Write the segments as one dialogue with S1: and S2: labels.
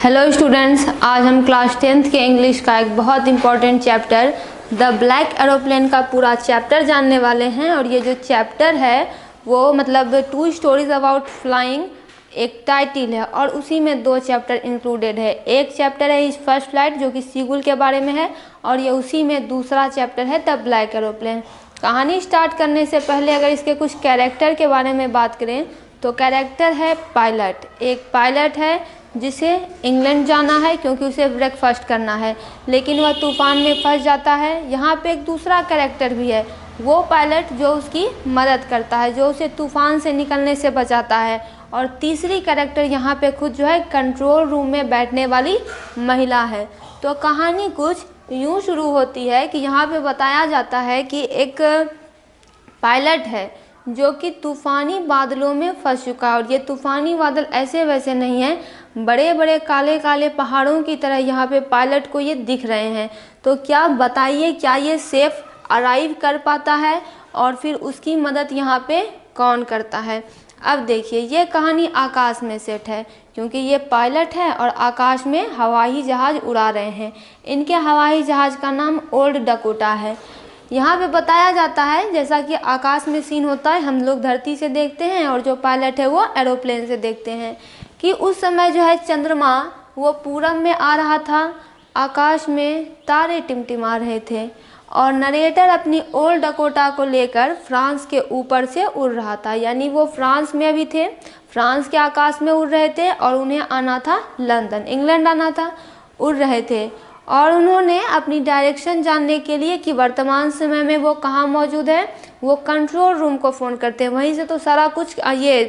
S1: Hello students, आज हम class 10th के इंग्लिश का एक बहुत important chapter the black aeroplane का पूरा चैप्टर जानने वाले हैं। और ये जो चैप्टर है वो मतलब 2 स्टोरीज अबाउट फ्लाइंग एक टाइटल है और उसी में 2 चैप्टर इंक्लूडेड है। एक चैप्टर है इस फर्स्ट फ्लाइट जो कि सीगुल के बारे में है और ये उसी में दूसरा चैप्टर है द ब्लैक एरोप्लेन। कहानी स्टार्ट करने से पहले अगर इसके कुछ कैरेक्टर के बारे में बात करें तो कैरेक्टर है पायलट। एक पायलट है जिसे इंग्लैंड जाना है क्योंकि उसे ब्रेकफास्ट करना है, लेकिन वह तूफान में फंस जाता है। यहाँ पे एक दूसरा कैरेक्टर भी है, वो पायलट जो उसकी मदद करता है, जो उसे तूफान से निकलने से बचाता है। और तीसरी कैरेक्टर यहाँ पे खुद जो है कंट्रोल रूम में बैठने वाली महिला है। तो कहानी कुछ यूँ शुरू होती है कि यहाँ पे बताया जाता है कि एक पायलट है जो कि तूफ़ानी बादलों में फंस चुका है। और ये तूफ़ानी बादल ऐसे वैसे नहीं हैं, बड़े बड़े काले काले पहाड़ों की तरह यहाँ पे पायलट को ये दिख रहे हैं। तो क्या बताइए, क्या ये सेफ अराइव कर पाता है और फिर उसकी मदद यहाँ पे कौन करता है? अब देखिए, ये कहानी आकाश में सेट है क्योंकि ये पायलट है और आकाश में हवाई जहाज़ उड़ा रहे हैं। इनके हवाई जहाज़ का नाम ओल्ड डकोटा है। यहाँ पे बताया जाता है जैसा कि आकाश में सीन होता है, हम लोग धरती से देखते हैं और जो पायलट है वो एरोप्लेन से देखते हैं कि उस समय जो है चंद्रमा वो पूरब में आ रहा था, आकाश में तारे टिमटिमा रहे थे और नरेटर अपनी ओल्ड डकोटा को लेकर फ्रांस के ऊपर से उड़ रहा था। यानी वो फ्रांस में अभी थे, फ्रांस के आकाश में उड़ रहे थे और उन्हें आना था लंदन, इंग्लैंड आना था। उड़ रहे थे और उन्होंने अपनी डायरेक्शन जानने के लिए कि वर्तमान समय में वो कहाँ मौजूद है, वो कंट्रोल रूम को फ़ोन करते हैं। वहीं से तो सारा कुछ ये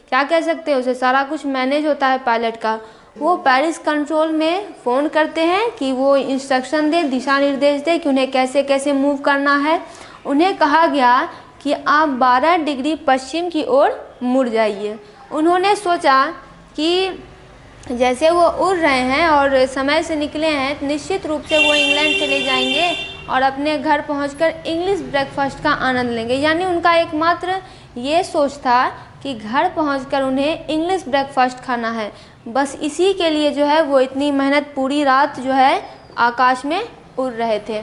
S1: क्या कह सकते हैं, उसे सारा कुछ मैनेज होता है पायलट का। वो पेरिस कंट्रोल में फ़ोन करते हैं कि वो इंस्ट्रक्शन दे, दिशा निर्देश दे कि उन्हें कैसे कैसे मूव करना है। उन्हें कहा गया कि आप 12 डिग्री पश्चिम की ओर मुड़ जाइए। उन्होंने सोचा कि जैसे वो उड़ रहे हैं और समय से निकले हैं, निश्चित रूप से वो इंग्लैंड चले जाएंगे और अपने घर पहुंचकर इंग्लिश ब्रेकफास्ट का आनंद लेंगे। यानी उनका एकमात्र ये सोच था कि घर पहुंचकर उन्हें इंग्लिश ब्रेकफास्ट खाना है। बस इसी के लिए जो है वो इतनी मेहनत, पूरी रात जो है आकाश में उड़ रहे थे।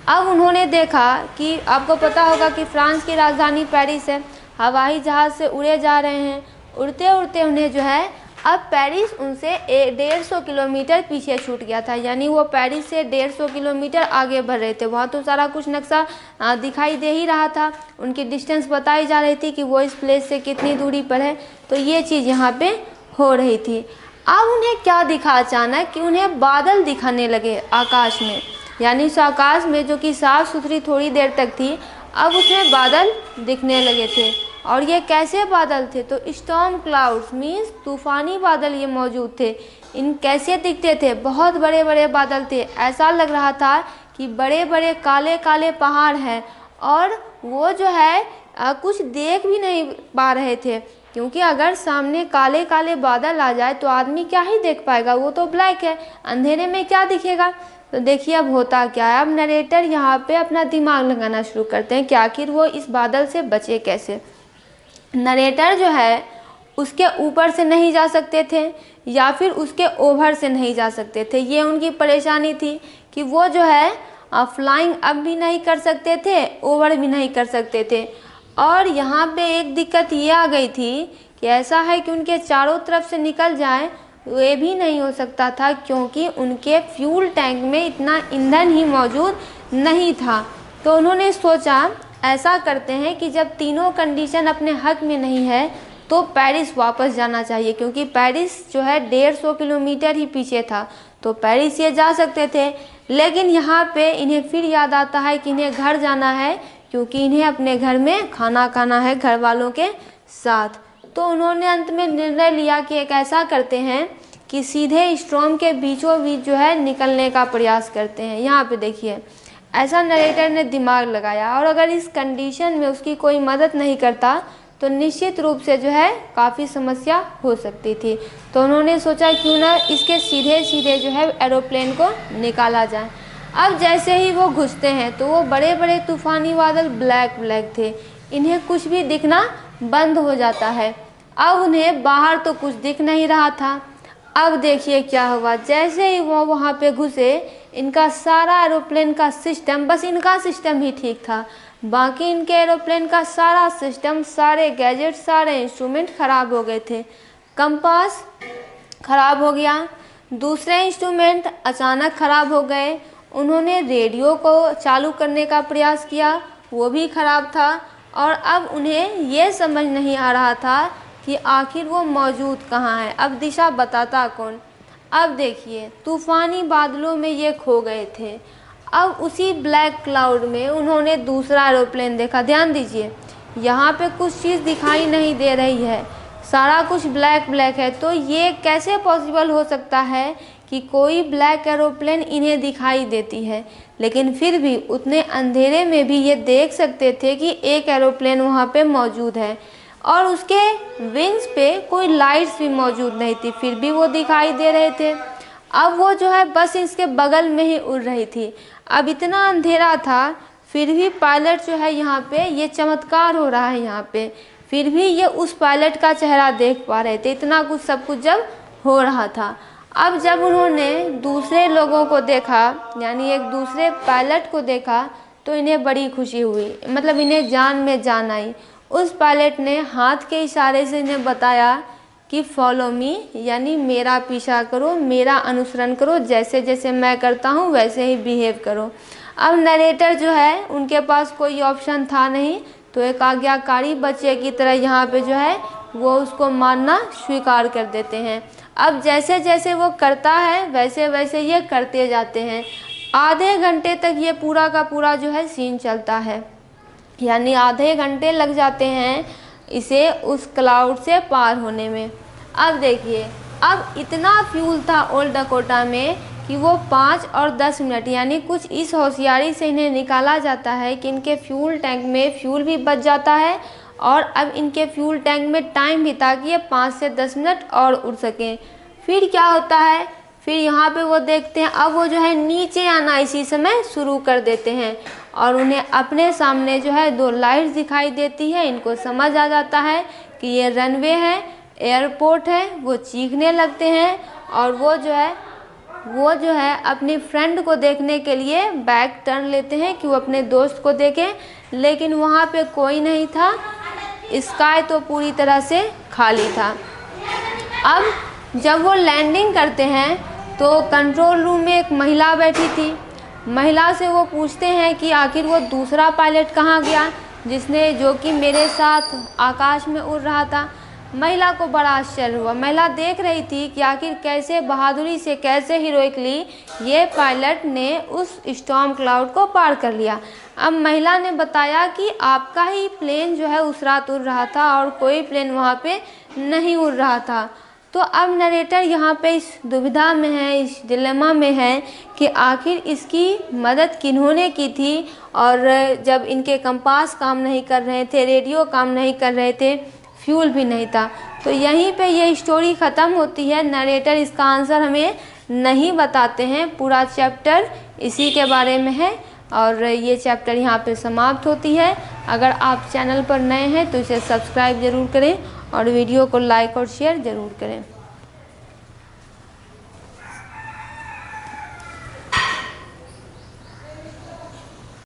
S1: अब उन्होंने देखा कि आपको पता होगा कि फ्रांस की राजधानी पेरिस है, हवाई जहाज़ से उड़े जा रहे हैं। उड़ते उड़ते उन्हें जो है अब पेरिस उनसे 150 किलोमीटर पीछे छूट गया था। यानी वो पेरिस से 150 किलोमीटर आगे बढ़ रहे थे। वहाँ तो सारा कुछ नक्शा दिखाई दे ही रहा था, उनकी डिस्टेंस बताई जा रही थी कि वो इस प्लेस से कितनी दूरी पर है। तो ये चीज़ यहाँ पे हो रही थी। अब उन्हें क्या दिखा अचानक कि उन्हें बादल दिखाने लगे आकाश में। यानी उस आकाश में जो कि साफ़ सुथरी थोड़ी देर तक थी, अब उसमें बादल दिखने लगे थे। और ये कैसे बादल थे? तो स्टॉर्म क्लाउड्स मीन्स तूफ़ानी बादल ये मौजूद थे। इन कैसे दिखते थे? बहुत बड़े बड़े बादल थे। ऐसा लग रहा था कि बड़े बड़े काले काले पहाड़ हैं और वो जो है कुछ देख भी नहीं पा रहे थे, क्योंकि अगर सामने काले काले बादल आ जाए तो आदमी क्या ही देख पाएगा, वो तो ब्लैक है, अंधेरे में क्या दिखेगा। तो देखिए अब होता क्या है। अब नरेटर यहाँ पे अपना दिमाग लगाना शुरू करते हैं कि आखिर वो इस बादल से बचे कैसे। नरेटर जो है उसके ऊपर से नहीं जा सकते थे या फिर उसके ओवर से नहीं जा सकते थे। ये उनकी परेशानी थी कि वो जो है फ्लाइंग अब भी नहीं कर सकते थे, ओवर भी नहीं कर सकते थे। और यहाँ पे एक दिक्कत ये आ गई थी कि ऐसा है कि उनके चारों तरफ से निकल जाए ये भी नहीं हो सकता था, क्योंकि उनके फ्यूल टैंक में इतना ईंधन ही मौजूद नहीं था। तो उन्होंने सोचा ऐसा करते हैं कि जब तीनों कंडीशन अपने हक में नहीं है तो पेरिस वापस जाना चाहिए, क्योंकि पेरिस जो है 150 किलोमीटर ही पीछे था। तो पेरिस ये जा सकते थे, लेकिन यहाँ पे इन्हें फिर याद आता है कि इन्हें घर जाना है, क्योंकि इन्हें अपने घर में खाना खाना है घर वालों के साथ। तो उन्होंने अंत में निर्णय लिया कि एक ऐसा करते हैं कि सीधे स्ट्रॉम के बीचों बीच जो है निकलने का प्रयास करते हैं। यहाँ पे देखिए ऐसा नरेटर ने दिमाग लगाया, और अगर इस कंडीशन में उसकी कोई मदद नहीं करता तो निश्चित रूप से जो है काफ़ी समस्या हो सकती थी। तो उन्होंने सोचा क्यों ना इसके सीधे सीधे जो है एरोप्लेन को निकाला जाए। अब जैसे ही वो घुसते हैं तो वो बड़े बड़े तूफ़ानी बादल ब्लैक ब्लैक थे, इन्हें कुछ भी दिखना बंद हो जाता है। अब उन्हें बाहर तो कुछ दिख नहीं रहा था, अब देखिए क्या हुआ, जैसे ही वो वहाँ पे घुसे, इनका सारा एरोप्लेन का सिस्टम, बस इनका सिस्टम ही ठीक था, बाकी इनके एरोप्लेन का सारा सिस्टम, सारे गैजेट, सारे इंस्ट्रूमेंट ख़राब हो गए थे। कंपास ख़राब हो गया, दूसरे इंस्ट्रूमेंट अचानक ख़राब हो गए। उन्होंने रेडियो को चालू करने का प्रयास किया, वो भी ख़राब था। और अब उन्हें ये समझ नहीं आ रहा था कि आखिर वो मौजूद कहाँ है, अब दिशा बताता कौन। अब देखिए तूफ़ानी बादलों में ये खो गए थे। अब उसी ब्लैक क्लाउड में उन्होंने दूसरा एरोप्लेन देखा। ध्यान दीजिए, यहाँ पे कुछ चीज़ दिखाई नहीं दे रही है, सारा कुछ ब्लैक ब्लैक है। तो ये कैसे पॉसिबल हो सकता है कि कोई ब्लैक एरोप्लेन इन्हें दिखाई देती है, लेकिन फिर भी उतने अंधेरे में भी ये देख सकते थे कि एक एरोप्लेन वहाँ पे मौजूद है और उसके विंग्स पे कोई लाइट्स भी मौजूद नहीं थी, फिर भी वो दिखाई दे रहे थे। अब वो जो है बस इसके बगल में ही उड़ रही थी। अब इतना अंधेरा था, फिर भी पायलट जो है यहाँ पे, ये चमत्कार हो रहा है यहाँ पे, फिर भी ये उस पायलट का चेहरा देख पा रहे थे, इतना कुछ सब कुछ जब हो रहा था। अब जब उन्होंने दूसरे लोगों को देखा, यानी एक दूसरे पायलट को देखा, तो इन्हें बड़ी खुशी हुई, मतलब इन्हें जान में जान आई। उस पायलट ने हाथ के इशारे से इन्हें बताया कि फॉलो मी, यानी मेरा पीछा करो, मेरा अनुसरण करो, जैसे जैसे मैं करता हूँ वैसे ही बिहेव करो। अब नरेटर जो है उनके पास कोई ऑप्शन था नहीं, तो एक आज्ञाकारी बच्चे की तरह यहाँ पे जो है वो उसको मानना स्वीकार कर देते हैं। अब जैसे जैसे वो करता है वैसे वैसे ये करते जाते हैं। आधे घंटे तक ये पूरा का पूरा जो है सीन चलता है, यानी आधे घंटे लग जाते हैं इसे उस क्लाउड से पार होने में। अब देखिए, अब इतना फ्यूल था ओल्ड डकोटा में कि वो 5 और 10 मिनट, यानी कुछ इस होशियारी से इन्हें निकाला जाता है कि इनके फ्यूल टैंक में फ्यूल भी बच जाता है, और अब इनके फ्यूल टैंक में टाइम भी था कि ये 5 से 10 मिनट और उड़ सकें। फिर क्या होता है, फिर यहाँ पे वो देखते हैं, अब वो जो है नीचे आना इसी समय शुरू कर देते हैं और उन्हें अपने सामने जो है 2 लाइट्स दिखाई देती है। इनको समझ आ जाता है कि ये रनवे है, एयरपोर्ट है। वो चीखने लगते हैं और वो जो है अपनी फ्रेंड को देखने के लिए बैक टर्न लेते हैं कि वो अपने दोस्त को देखें, लेकिन वहाँ पे कोई नहीं था, स्काई तो पूरी तरह से खाली था। अब जब वो लैंडिंग करते हैं तो कंट्रोल रूम में एक महिला बैठी थी। महिला से वो पूछते हैं कि आखिर वो दूसरा पायलट कहाँ गया जो कि मेरे साथ आकाश में उड़ रहा था। महिला को बड़ा आश्चर्य हुआ। महिला देख रही थी कि आखिर कैसे बहादुरी से, कैसे हीरोइकली ये पायलट ने उस स्टॉर्म क्लाउड को पार कर लिया। अब महिला ने बताया कि आपका ही प्लेन जो है उस रात उड़ रहा था और कोई प्लेन वहाँ पे नहीं उड़ रहा था। तो अब नरेटर यहाँ पे इस दुविधा में है, इस डिलेमा में है कि आखिर इसकी मदद किन्होंने की थी, और जब इनके कंपास काम नहीं कर रहे थे, रेडियो काम नहीं कर रहे थे, फ्यूल भी नहीं था। तो यहीं पे ये स्टोरी ख़त्म होती है। नरेटर इसका आंसर हमें नहीं बताते हैं, पूरा चैप्टर इसी के बारे में है और ये चैप्टर यहाँ पे समाप्त होती है। अगर आप चैनल पर नए हैं तो इसे सब्सक्राइब ज़रूर करें और वीडियो को लाइक और शेयर ज़रूर करें।